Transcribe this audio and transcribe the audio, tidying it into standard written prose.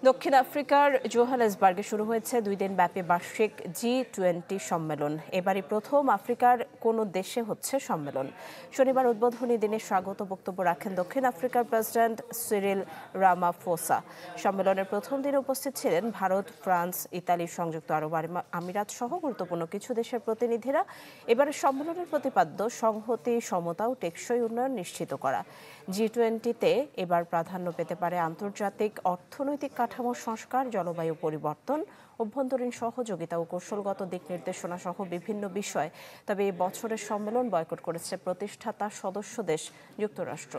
দক্ষিণ আফ্রিকার জোহানেসবার্গে শুরু হয়েছে 2 দিন ব্যাপী বার্ষিক G20 সম্মেলন। এবারই প্রথম আফ্রিকার কোনো দেশে হচ্ছে সম্মেলন। শনিবার উদ্বোধনী দিনে স্বাগত বক্তব্য রাখেন দক্ষিণ আফ্রিকার প্রেসিডেন্ট সিরিল রামাফোসা। সম্মেলনের প্রথম দিনে উপস্থিত ছিলেন ভারত, ফ্রান্স, ইতালি, সংযুক্ত আরব আমিরাত সহ গুরুত্বপূর্ণ কিছু দেশের প্রতিনিধিরা। এবারের সম্মেলনের প্রতিপাদ্য সংহতি, সমতা ও টেকসই উন্নয়ন নিশ্চিত করা। G20-তে এবার প্রাধান্য পেতে পারে আন্তর্জাতিক অর্থনৈতিক কাঠামো সংস্কার, জলবায়ু পরিবর্তন, অভ্যন্তরীণ সহযোগিতা ও কৌশলগত দিক নির্দেশনা সহ বিভিন্ন বিষয়। তবে এই বছরের সম্মেলন বয়কট করেছে প্রতিষ্ঠাতা সদস্য দেশ যুক্তরাষ্ট্র।